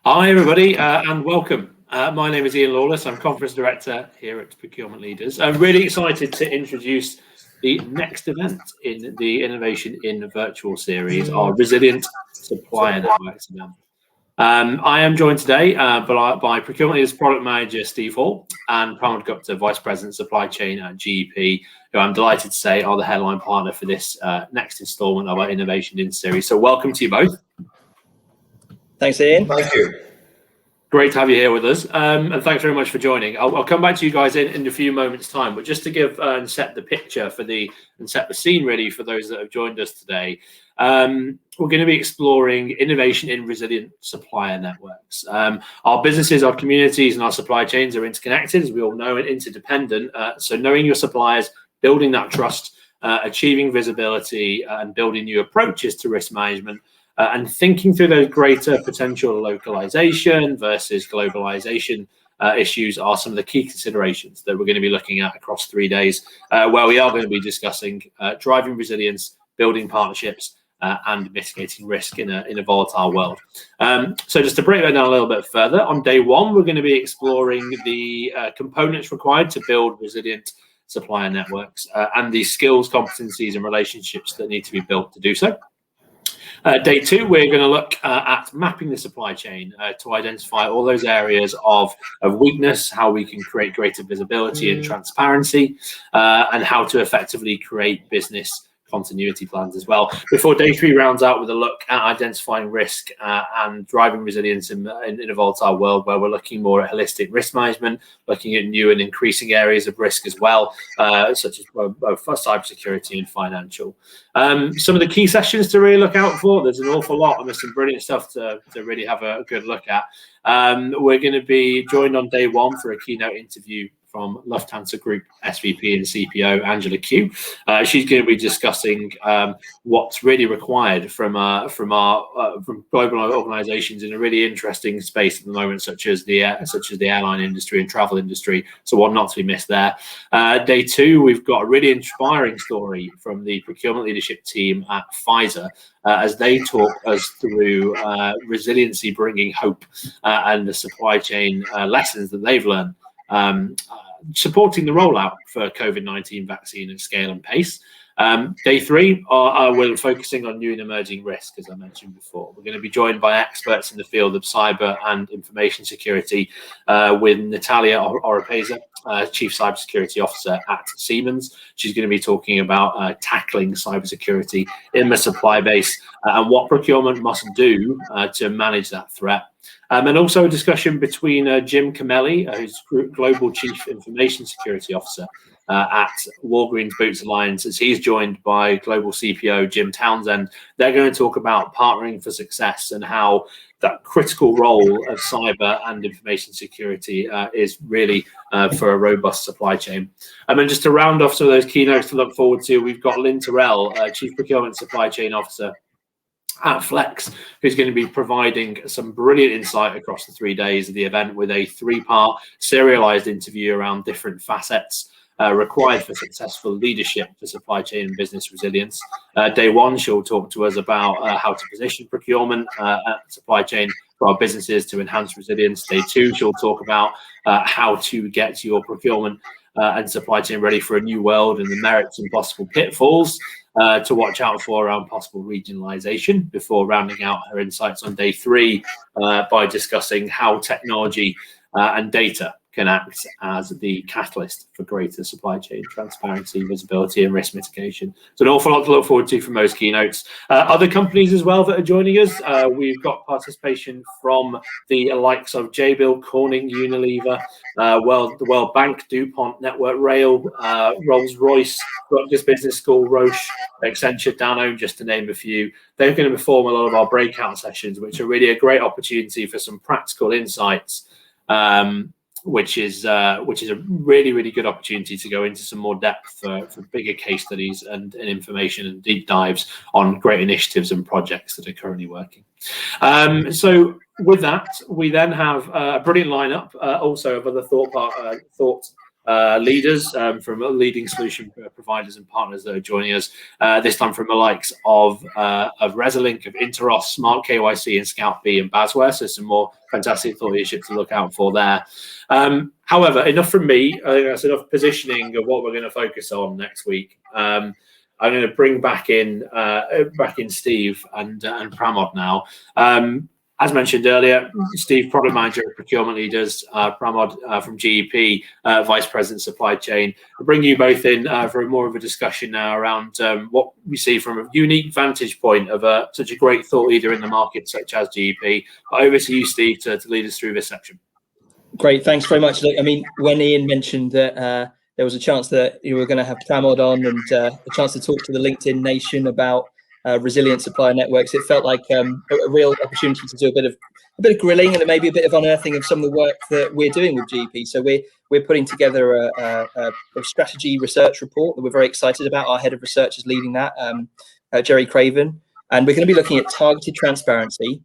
Hi everybody and welcome. My name is Ian Lawless. I'm Conference Director here at Procurement Leaders. I'm really excited to introduce the next event in the Innovation in Virtual series, our Resilient Supplier Networks event. I am joined today by Procurement Leaders Product Manager Steve Hall and Pramod Gupta, Vice President Supply Chain at GEP, who I'm delighted to say are the headline partner for this next instalment of our Innovation in series. So welcome to you both. Thanks, Ian. Thank you. Great to have you here with us, and thanks very much for joining. I'll come back to you guys in a few moments' time, but just to give and set the picture and set the scene really for those that have joined us today, we're going to be exploring innovation in resilient supplier networks. Our businesses, our communities, and our supply chains are interconnected, as we all know, and interdependent. So knowing your suppliers, building that trust, achieving visibility, and building new approaches to risk management. And thinking through those greater potential localization versus globalization issues are some of the key considerations that we're going to be looking at across 3 days, where we are going to be discussing driving resilience, building partnerships, and mitigating risk in a volatile world. So just to break that down a little bit further, on day one, we're going to be exploring the components required to build resilient supplier networks and the skills, competencies, and relationships that need to be built to do so. Day two, we're going to look at mapping the supply chain to identify all those areas of weakness, how we can create greater visibility and transparency, and how to effectively create business continuity plans as well. Before day three rounds out with a look at identifying risk and driving resilience in a volatile world, where we're looking more at holistic risk management, looking at new and increasing areas of risk as well, such as both cybersecurity and financial. Some of the key sessions to really look out for, there's an awful lot, and there's some brilliant stuff to really have a good look at. We're going to be joined on day one for a keynote interview from Lufthansa Group SVP and CPO Angela Q. She's going to be discussing what's really required from global organisations in a really interesting space at the moment, such as the airline industry and travel industry. So one not to be missed there. Day two, we've got a really inspiring story from the procurement leadership team at Pfizer, as they talk us through resiliency, bringing hope, and the supply chain lessons that they've learned. Supporting the rollout for COVID-19 vaccine at scale and pace. Day three, we're focusing on new and emerging risk, as I mentioned before. We're going to be joined by experts in the field of cyber and information security with Natalia Oropeza, Chief Cybersecurity Officer at Siemens. She's going to be talking about tackling cybersecurity in the supply base and what procurement must do to manage that threat. And also a discussion between Jim Camelli, who's Global Chief Information Security Officer at Walgreens Boots Alliance, as he's joined by Global CPO Jim Townsend. They're going to talk about partnering for success and how that critical role of cyber and information security is really for a robust supply chain. And then just to round off some of those keynotes to look forward to, we've got Lynn Terrell, Chief Procurement Supply Chain Officer at Flex, who's going to be providing some brilliant insight across the 3 days of the event with a 3-part serialized interview around different facets required for successful leadership for supply chain and business resilience. Day one, she'll talk to us about how to position procurement supply chain for our businesses to enhance resilience. Day two, she'll talk about how to get your procurement and supply chain ready for a new world and the merits and possible pitfalls to watch out for around possible regionalization, before rounding out her insights on day three by discussing how technology and data can act as the catalyst for greater supply chain transparency, visibility, and risk mitigation. So an awful lot to look forward to from those keynotes. Other companies as well that are joining us. We've got participation from the likes of Jabil, Corning, Unilever, the World Bank, DuPont, Network Rail, Rolls-Royce, Rutgers Business School, Roche, Accenture, Danone, just to name a few. They're going to perform a lot of our breakout sessions, which are really a great opportunity for some practical insights, which is a really, really good opportunity to go into some more depth for bigger case studies and information and deep dives on great initiatives and projects that are currently working. So with that, we then have a brilliant lineup also of other thought leaders from leading solution providers and partners that are joining us, this time from the likes of Resolink, of Interos, Smart KYC, and Scout B and Basware. So some more fantastic thought leadership to look out for there. However, enough from me. I think that's enough positioning of what we're going to focus on next week. I'm going to bring back in Steve and Pramod now. As mentioned earlier, Steve, Product Manager at Procurement Leaders, Pramod from GEP, Vice President Supply Chain. I'll bring you both in for more of a discussion now around what we see from a unique vantage point of such a great thought leader in the market such as GEP. But over to you, Steve, to lead us through this section. Great, thanks very much. Look, I mean, when Ian mentioned that there was a chance that you were going to have Pramod on and a chance to talk to the LinkedIn Nation about resilient supplier networks, it felt like a real opportunity to do a bit of grilling and maybe a bit of unearthing of some of the work that we're doing with GEP. So we're putting together a strategy research report that we're very excited about. Our head of research is leading that, Jerry Craven, and we're going to be looking at targeted transparency,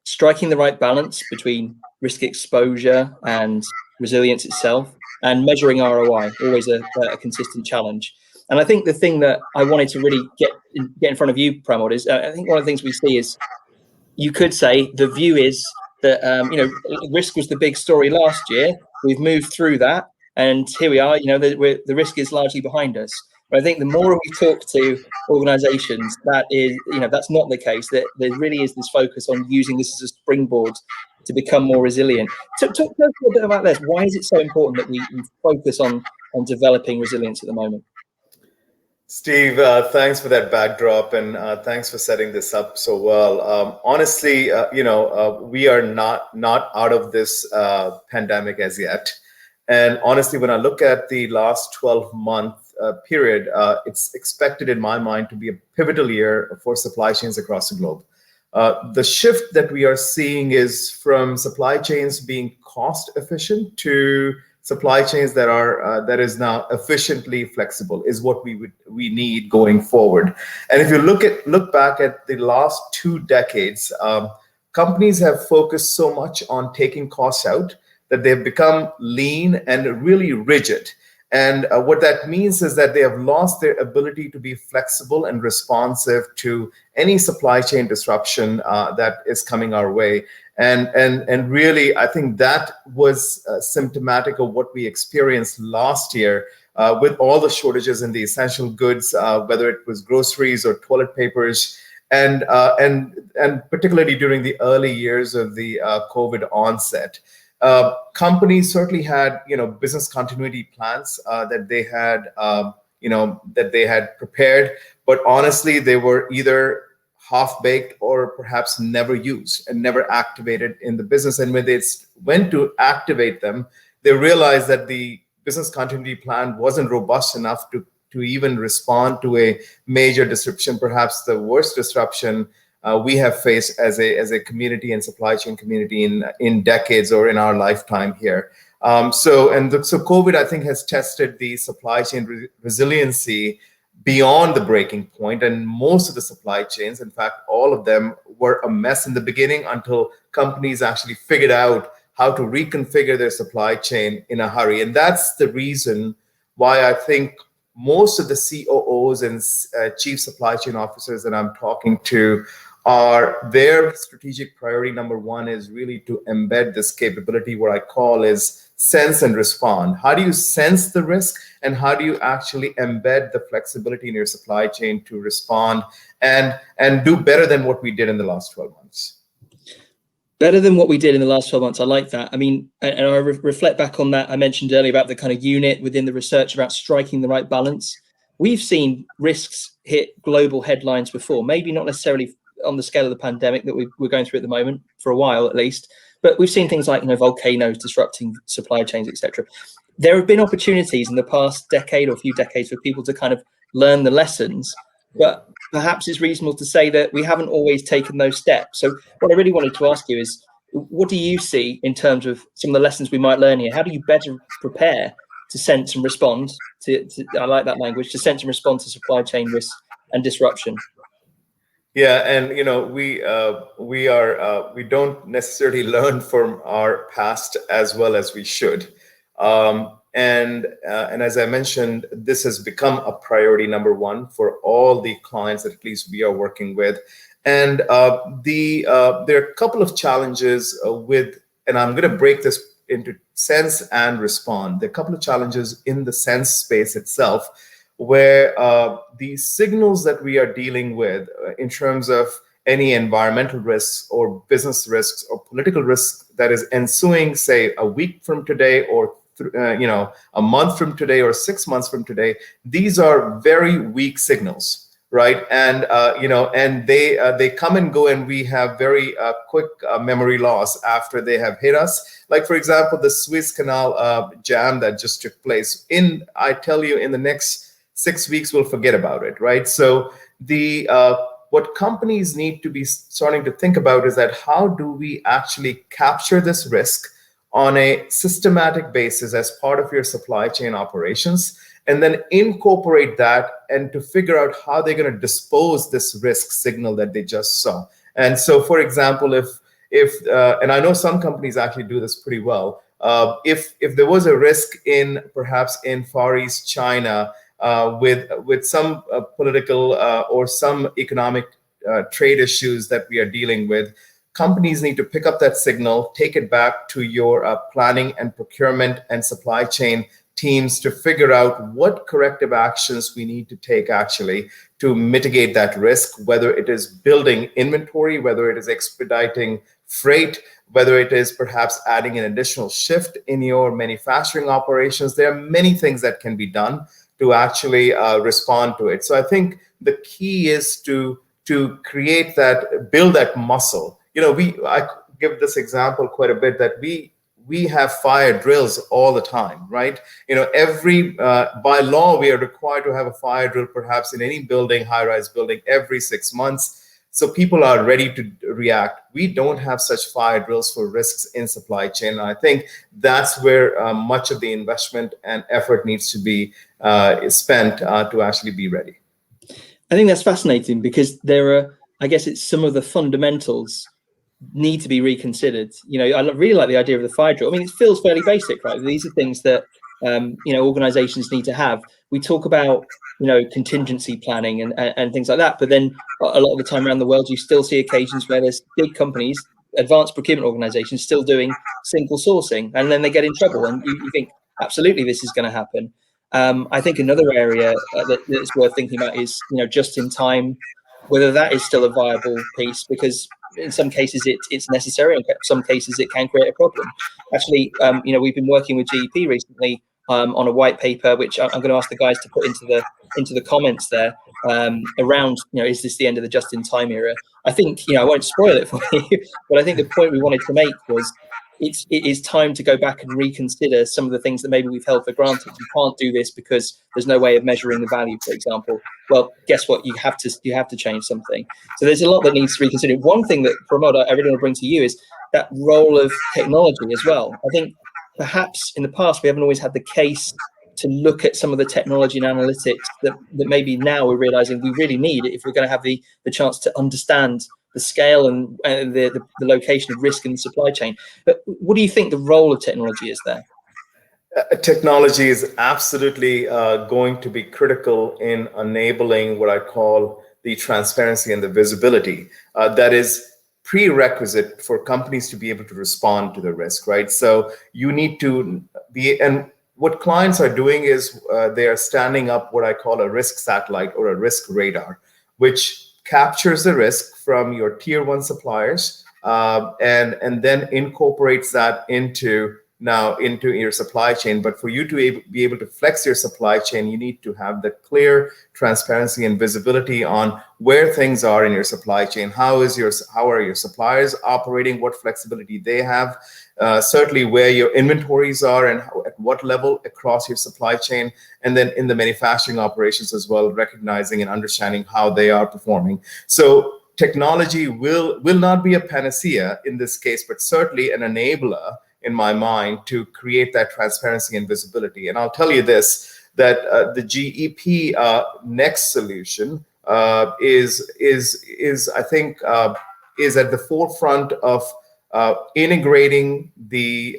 striking the right balance between risk exposure and resilience itself, and measuring ROI, always a consistent challenge. And I think the thing that I wanted to really get in front of you, Pramod, is I think one of the things we see is, you could say the view is that risk was the big story last year. We've moved through that, and here we are. The risk is largely behind us. But I think the more we talk to organisations, that's not the case. That there really is this focus on using this as a springboard to become more resilient. So talk to us a bit about this. Why is it so important that we focus on developing resilience at the moment? Steve, thanks for that backdrop, and thanks for setting this up so well. Honestly, we are not out of this pandemic as yet. And honestly, when I look at the last 12-month period, it's expected in my mind to be a pivotal year for supply chains across the globe. The shift that we are seeing is from supply chains being cost efficient to supply chains that is now efficiently flexible is what we need going forward. And if you look back at the last 2 decades, companies have focused so much on taking costs out that they've become lean and really rigid. And what that means is that they have lost their ability to be flexible and responsive to any supply chain disruption that is coming our way. And really, I think that was symptomatic of what we experienced last year with all the shortages in the essential goods, whether it was groceries or toilet papers, and particularly during the early years of the COVID onset. Companies certainly had, business continuity plans that they had prepared, but honestly, they were either half-baked or perhaps never used and never activated in the business. And when they went to activate them, they realized that the business continuity plan wasn't robust enough to even respond to a major disruption, perhaps the worst disruption we have faced as a community and supply chain community in decades or in our lifetime here. So COVID, I think, has tested the supply chain resiliency beyond the breaking point, and most of the supply chains, in fact, all of them, were a mess in the beginning until companies actually figured out how to reconfigure their supply chain in a hurry. And that's the reason why I think most of the COOs and chief supply chain officers that I'm talking to their strategic priority number one is really to embed this capability, what I call is sense and respond. How do you sense the risk, and how do you actually embed the flexibility in your supply chain to respond and do better than what we did in the last 12 months? Better than what we did in the last 12 months. I like that. I mean, and I reflect back on that. I mentioned earlier about the kind of unit within the research about striking the right balance. We've seen risks hit global headlines before, maybe not necessarily on the scale of the pandemic that we're going through at the moment, for a while at least, but we've seen things like volcanoes disrupting supply chains, etc. There have been opportunities in the past decade or few decades for people to kind of learn the lessons, but perhaps it's reasonable to say that we haven't always taken those steps. So what I really wanted to ask you is, what do you see in terms of some of the lessons we might learn here? How do you better prepare to sense and respond to I like that language, to sense and respond to supply chain risk and disruption? Yeah, and we don't necessarily learn from our past as well as we should, And as I mentioned, this has become a priority number one for all the clients that at least we are working with. And there are a couple of challenges with, and I'm going to break this into sense and respond. There are a couple of challenges in the sense space itself, where the signals that we are dealing with in terms of any environmental risks or business risks or political risks that is ensuing, say, a week from today or a month from today or 6 months from today, these are very weak signals. Right, and and they come and go, and we have very quick memory loss after they have hit us. Like, for example, the Suez Canal jam that just took place. I tell you, in the next 6 weeks, we'll forget about it. Right. So what companies need to be starting to think about is that how do we actually capture this risk on a systematic basis as part of your supply chain operations, and then incorporate that and to figure out how they're going to dispose this risk signal that they just saw. And so, for example, if and I know some companies actually do this pretty well, if there was a risk perhaps in Far East China with some political or some economic trade issues that we are dealing with, companies need to pick up that signal, take it back to your planning and procurement and supply chain teams to figure out what corrective actions we need to take actually to mitigate that risk, whether it is building inventory, whether it is expediting freight, whether it is perhaps adding an additional shift in your manufacturing operations. There are many things that can be done to actually respond to it. So I think the key is to create that, build that muscle. I give this example quite a bit, that we have fire drills all the time, right? By law, we are required to have a fire drill perhaps in any building, high-rise building, every 6 months. So people are ready to react. We don't have such fire drills for risks in supply chain. And I think that's where much of the investment and effort needs to be spent to actually be ready. I think that's fascinating, because it's some of the fundamentals need to be reconsidered. I really like the idea of the fire drill. I mean, it feels fairly basic, right? These are things that organizations need to have. We talk about contingency planning and things like that, but then a lot of the time around the world, you still see occasions where there's big companies, advanced procurement organizations, still doing single sourcing, and then they get in trouble, and you think absolutely this is going to happen. I think another area that's worth thinking about is just in time, whether that is still a viable piece, because in some cases it's necessary, and in some cases it can create a problem. Actually, we've been working with GEP recently on a white paper, which I'm going to ask the guys to put into the comments there, around is this the end of the just-in-time era? I think I won't spoil it for you, but I think the point we wanted to make was it is time to go back and reconsider some of the things that maybe we've held for granted. You can't do this because there's no way of measuring the value, for example. Well, guess what? You have to change something. So there's a lot that needs to be reconsidered. One thing that, Pramod, I really want to bring to you is that role of technology as well. I think perhaps in the past we haven't always had the case to look at some of the technology and analytics that maybe now we're realizing we really need if we're going to have the chance to understand the scale and the location of risk in the supply chain. But what do you think the role of technology is there? Technology is absolutely going to be critical in enabling what I call the transparency and the visibility that is prerequisite for companies to be able to respond to the risk, right? So you need to be, and what clients are doing is they are standing up what I call a risk satellite or a risk radar, which captures the risk from your tier one suppliers and then incorporates that into your supply chain. But for you to be able to flex your supply chain, you need to have the clear transparency and visibility on where things are in your supply chain. How are your suppliers operating? What flexibility they have? Certainly where your inventories are and at what level across your supply chain, and then in the manufacturing operations as well, recognizing and understanding how they are performing. So technology will not be a panacea in this case, but certainly an enabler in my mind to create that transparency and visibility. And I'll tell you this, that the GEP next solution is I think is at the forefront of integrating the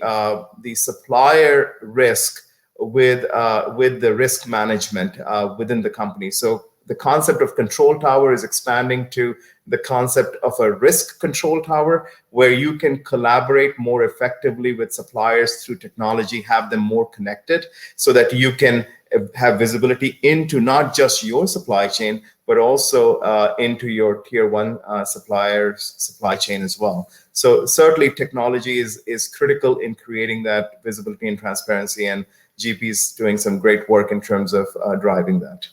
supplier risk with the risk management within the company. So the concept of control tower is expanding to the concept of a risk control tower, where you can collaborate more effectively with suppliers through technology, have them more connected, so that you can have visibility into not just your supply chain, but also into your tier one supplier's supply chain as well. So certainly technology is critical in creating that visibility and transparency, and GP is doing some great work in terms of driving that.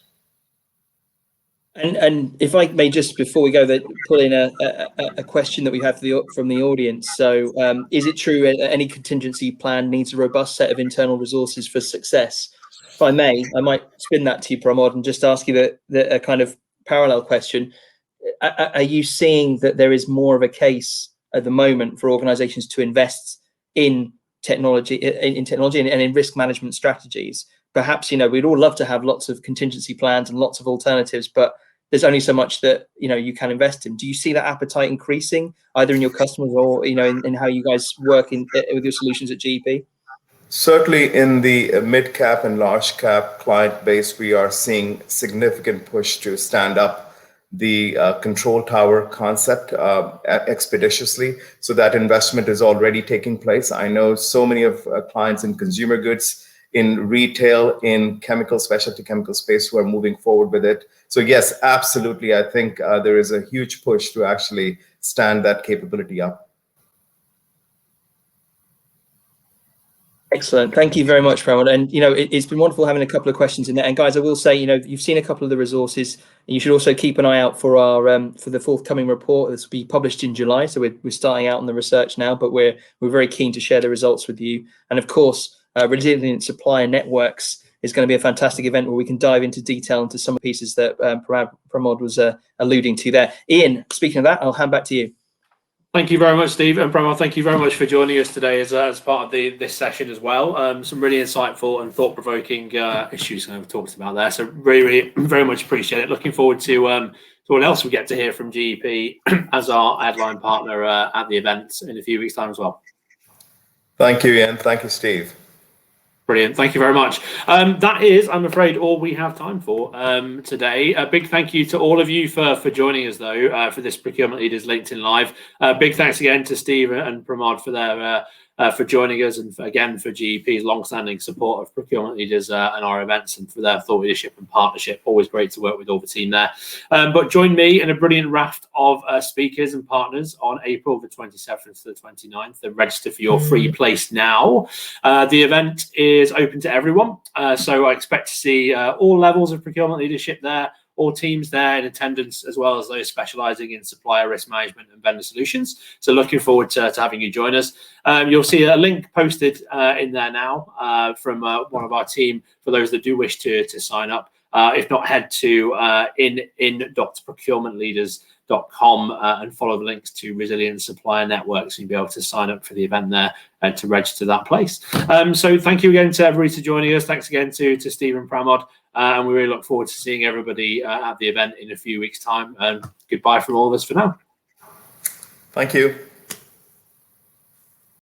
And if I may, just before we go, pull in a question that we have from the audience. So is it true any contingency plan needs a robust set of internal resources for success? If I may, I might spin that to you, Pramod, and just ask you a kind of parallel question. Are you seeing that there is more of a case at the moment for organizations to invest in technology and in risk management strategies? Perhaps, we'd all love to have lots of contingency plans and lots of alternatives, but there's only so much that you can invest in. Do you see that appetite increasing, either in your customers or in how you guys work with your solutions at GEP? Certainly in the mid-cap and large-cap client base, we are seeing significant push to stand up the control tower concept expeditiously. So that investment is already taking place. I know so many of clients in consumer goods, in retail, in specialty chemical space who are moving forward with it. So yes, absolutely. I think there is a huge push to actually stand that capability up. Excellent. Thank you very much, Pramod. And, it's been wonderful having a couple of questions in there. And guys, I will say, you've seen a couple of the resources, and you should also keep an eye out for our for the forthcoming report. This will be published in July. So we're starting out on the research now, but we're very keen to share the results with you. And of course, Resilient Supplier Networks is going to be a fantastic event where we can dive into detail into some of the pieces that Pramod was alluding to there. Ian, speaking of that, I'll hand back to you. Thank you very much, Steve, and Pramod, thank you very much for joining us today as part of this session as well. Some really insightful and thought-provoking issues we've talked about there. So really, very much appreciate it. Looking forward to what else we get to hear from GEP as our headline partner at the event in a few weeks' time as well. Thank you, Ian. Thank you, Steve. Brilliant. Thank you very much. That is, I'm afraid, all we have time for today. A big thank you to all of you for joining us, though, for this Procurement Leaders LinkedIn Live. Big thanks again to Steve and Pramod for their for joining us, and again for GEP's long-standing support of Procurement Leaders and our events, and for their thought leadership and partnership. Always great to work with all the team there. But join me in a brilliant raft of speakers and partners on April the 27th to the 29th. And register for your free place now. The event is open to everyone, so I expect to see all levels of procurement leadership there, all teams there in attendance, as well as those specializing in supplier risk management and vendor solutions. So looking forward to having you join us. You'll see a link posted in there now from one of our team for those that do wish to sign up. If not, head to in.procurementleaders.com and follow the links to Resilient Supplier Networks, and you'll be able to sign up for the event there to register that place. So thank you again to everybody for joining us. Thanks again to Steve and Pramod. And we really look forward to seeing everybody at the event in a few weeks' time. And goodbye from all of us for now. Thank you.